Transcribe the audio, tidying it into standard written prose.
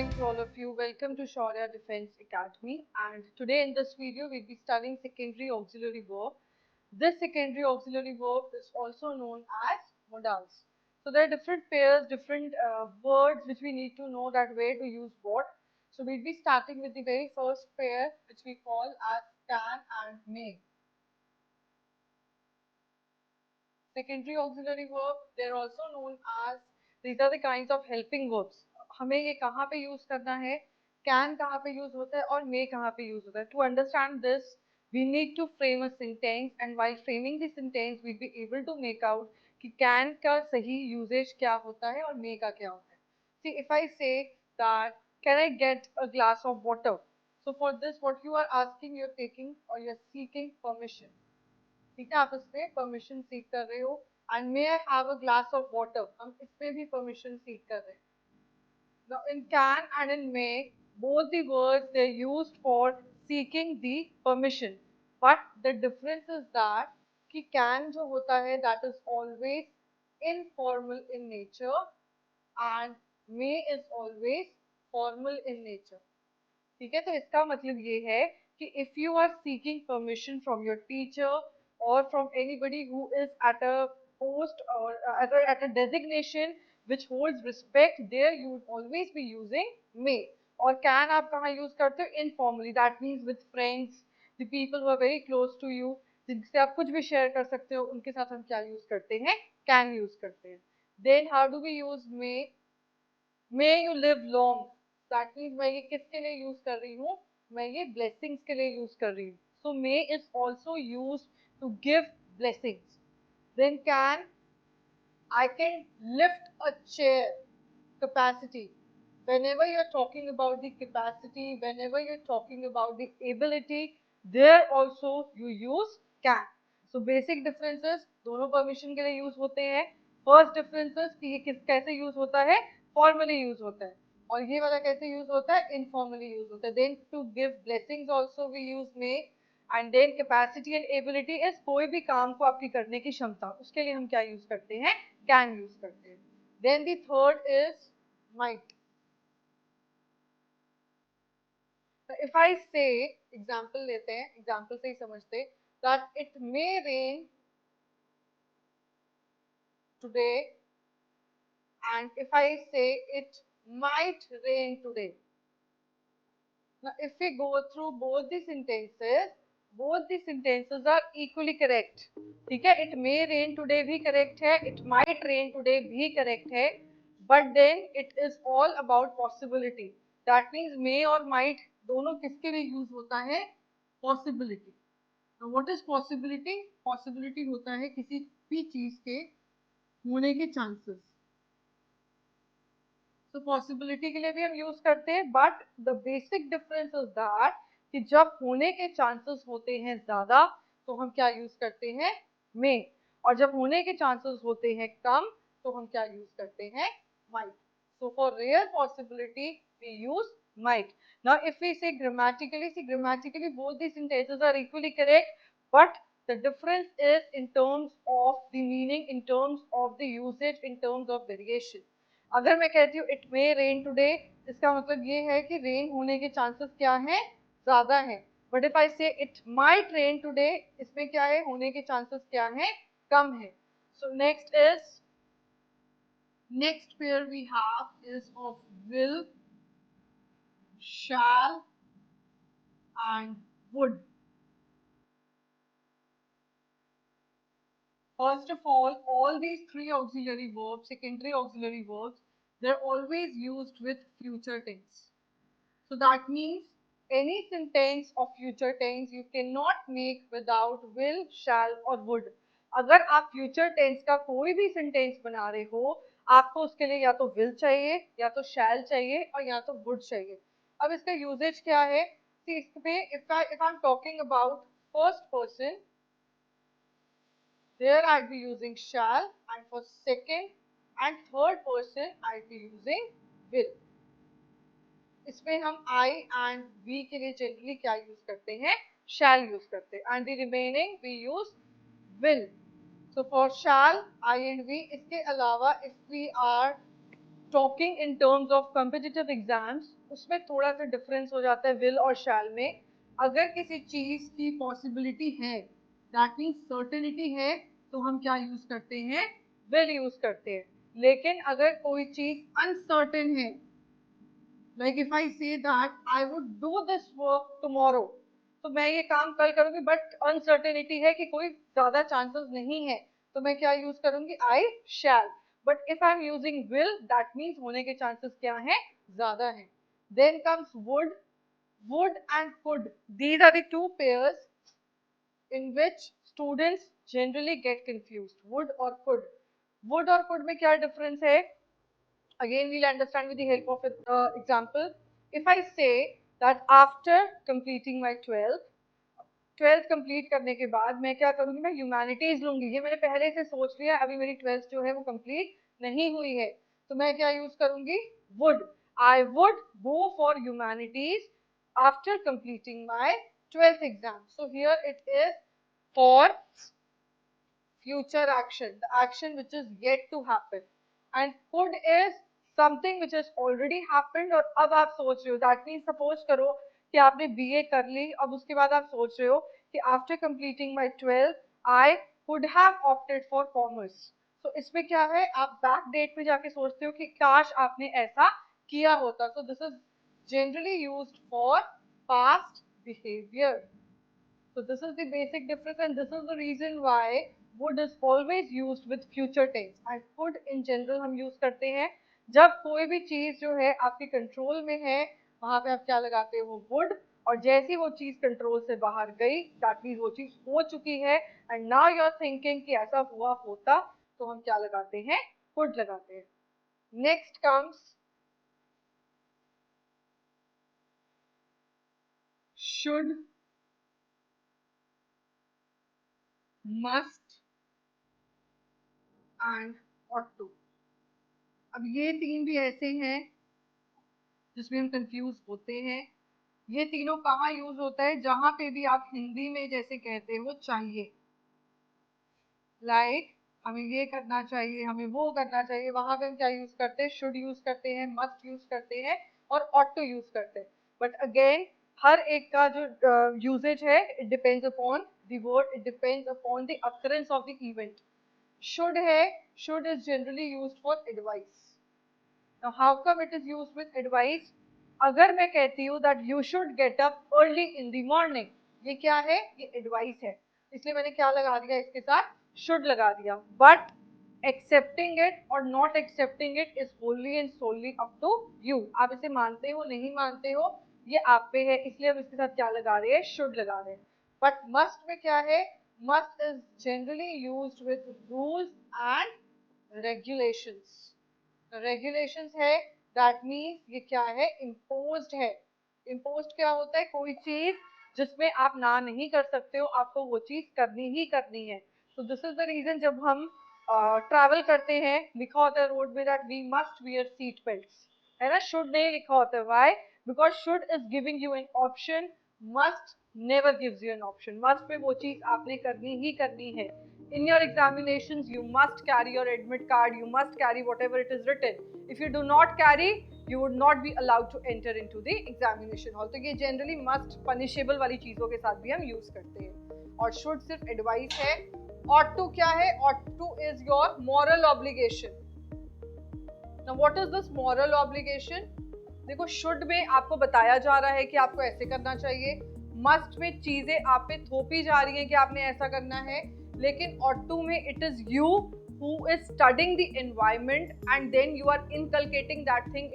morning to all of you. Welcome to Shaurya Defense Academy. And today in this video, we'll be studying secondary auxiliary verb. This secondary auxiliary verb is also known as modals. So there are different pairs, different words which we need to know that where to use what. So we'll be starting with the very first pair which we call as can and may. Secondary auxiliary verb, they're also known as, these are the kinds of helping verbs. हमें ये कहाँ पे use करना है, can कहाँ पे use होता है और may कहाँ पे use होता है. To understand this, we need to frame a sentence, and while framing the sentence, we'll be able to make out कि can का सही usage क्या होता है और may का क्या होता है. See, if I say that, can I get a glass of water? So for this, what you are asking, you're taking or you're seeking permission. ठीक है, आप इसमें परमिशन सीख कर रहे हो. And may I have a glass of water, हम इसमें भी परमिशन सीख कर रहे हैं. Now in can and in may, both the words they're used for seeking the permission, but the difference is that कि can जो होता है that is always informal in nature and may is always formal in nature. ठीक है, तो इसका मतलब ये है कि if you are seeking permission from your teacher और from anybody who is at a post और at a designation which holds respect, there you would always be using may. और can आप कहाँ यूज करते हो? Informally, that means with friends, the people who are very close to you, जिनसे आप कुछ भी शेयर कर सकते हो, उनके साथ हम क्या यूज करते हैं? Can यूज करते हैं. Then how do we use may? May you live long. That means मैं ये किसके लिए यूज कर रही हूँ? मैं ये blessings के लिए यूज कर रही हूँ. So may is also used to give blessings. Then I can lift a chair. Capacity. Whenever you're talking about the capacity, whenever you're talking about the ability, there also you use can. So basic differences, दोनों permission के लिए use होते हैं. First differences कि ये कैसे use होता है? Formally use होता है. और ये वाला कैसे use होता है? Informally use होता है. Then to give blessings also we use may. And then capacity and ability is कोई भी काम को आपकी करने की क्षमता, उसके लिए हम क्या यूज करते हैं? कैन यूज करते हैं. Then the third is might. If I say, example लेते हैं, एग्जांपल से ही समझते that it may rain today and if I say it might rain today. Now, if we go through both the sentences are equally correct. ठीक है, it may rain today भी correct है, it might rain today भी correct है, but then it is all about possibility. That means may और might दोनों किसके लिए यूज होता है? Possibility. Now, what is possibility? Possibility होता है किसी भी चीज के होने के chances. तो पॉसिबिलिटी के लिए भी हम यूज करते हैं, but the basic difference is that कि जब होने के चांसेस होते हैं ज्यादा तो हम क्या यूज करते हैं? मे. और जब होने के चांसेस होते हैं कम तो हम क्या यूज करते हैं? Might. So for rare possibility we use might. Now if we say grammatically, both these sentences are equally correct, but the difference is in terms of the meaning, in terms of the usage, in terms of variation. अगर मैं कहती हूँ it may rain today, इसका मतलब ये है कि rain होने के चांसेस क्या हैं? ज्यादा हैं. But if I say it might rain today, इसमें क्या है? होने के चांसेस क्या हैं? कम है. So next pair we have is of will, shall and would. First of all these three auxiliary verbs, secondary auxiliary verbs, they're always used with future tense. So that means any sentence of future tense you cannot make without will, shall or would. अगर आप future tense का कोई भी sentence बना रहे हो, आपको उसके लिए या तो will चाहिए, या तो shall चाहिए और या तो would चाहिए. अब इसका usage क्या है? See, इसमें if I'm talking about first person, there I'll be using shall, and for second and third person I'll be using will. इसमें हम I and we के लिए जनरली क्या यूज करते हैं? shall यूज करते हैं, and the remaining we use will. So for shall, I and we. इसके अलावा if we are talking in terms of competitive exams, उसमें थोड़ा सा डिफरेंस हो जाता है विल और शैल में। अगर किसी चीज की पॉसिबिलिटी है, दैट मीन्स सर्टेनिटी है, तो हम क्या यूज करते हैं, विल यूज करते हैं। लेकिन अगर कोई चीज अनसर्टेन है, like if I say that I would do this work tomorrow, तो मैं ये काम कल करूंगी, बट अनसर्टेनिटी है कि कोई ज्यादा चांसेस नहीं है, तो मैं क्या यूज करूंगी, I shall. But if I am using will, that means होने के चांसेस क्या हैं, ज्यादा हैं। Then comes would and could, these are the two pairs in which students generally get confused, would or could। would और could में क्या difference है, again we'll understand with the help of an example। if I say that after completing my 12th complete करने के बाद मैं क्या करूंगी, मैं ह्यूमैनिटीज लूंगी, ये मैंने पहले से सोच लिया, अभी मेरी 12th जो है वो कंप्लीट नहीं हुई है, तो मैं क्या यूज करूंगी, would. I would go for humanities after completing my 12th exam. So here it is for future action, the action which is yet to happen, and could is something which has already happened और अब आप सोच रहे हो, that means suppose करो कि आपने BA कर ली, अब उसके बाद आप सोच रहे हो कि after completing my 12th I could have opted for commerce। तो इसमें क्या है, आप बैक डेट में जाके सोचते हो कि काश आपने ऐसा किया होता। so this is generally used for past behavior। So this is the basic difference, and this is the reason why would is always used with future tense, and could in general हम use करते हैं जब कोई भी चीज जो है आपके कंट्रोल में है, वहां पे आप क्या लगाते हो, would। और जैसी वो चीज कंट्रोल से बाहर गई, दैट मीन्स वो चीज हो चुकी है, and now you are thinking कि ऐसा हुआ होता, तो हम क्या लगाते हैं, could लगाते हैं। Next comes should, must and ought to। अब ये तीन भी ऐसे हैं जिसमें हम कंफ्यूज होते हैं। ये तीनों कहाँ यूज होता है, जहां पे भी आप हिंदी में जैसे कहते हो चाहिए, लाइक हमें ये करना चाहिए, हमें वो करना चाहिए, वहां पे हम क्या यूज करते हैं, शुड यूज करते हैं, मस्ट यूज करते हैं और ऑट टू यूज करते हैं। बट अगेन हर एक का जो यूजेज है, it depends upon the word, it depends upon the occurrence of the event. Should है, should is generally used for advice. Now how come it is used with advice? अगर मैं कहती हूँ that you should get up early in the morning, ये क्या है, ये advice है, इसलिए मैंने क्या लगा दिया इसके साथ, should लगा दिया। But accepting it or not accepting it is wholly and solely up to you। आप इसे मानते हो नहीं मानते हो, ये आप पे है, इसलिए हम इसके साथ क्या लगा रहे हैं, should लगा रहे हैं। But must में क्या है, must is generally used with rules and regulations। Regulations है, दैट मीन्स ये क्या है, इम्पोज्ड है। इम्पोज्ड क्या होता है, कोई चीज जिसमें आप ना नहीं कर सकते हो, आपको वो चीज करनी ही करनी है। तो दिस इज द रीजन, जब हम ट्रैवल करते हैं, लिखा होता है रोड में that we must wear seat belts, है ना, शुड नहीं लिखा होता है। Why, because should is giving you an option, must never gives you an option. Must में वो चीज आपने करनी ही करनी है। In your examinations, you must carry your admit card, you must carry whatever it is written. If you do not carry, you would not be allowed to enter into the examination hall। तो ये generally must punishable वाली चीजों के साथ भी हम use करते हैं। और should सिर्फ advice है। ought to क्या है, ought to is your moral obligation। Now what is this moral obligation? देखो should में आपको बताया जा रहा है कि आपको ऐसे करना चाहिए, must में चीजें आप पे थोपी जा रही हैं कि आपने ऐसा करना है, लेकिन ought to में it is you who is studying the environment and then you are inculcating that thing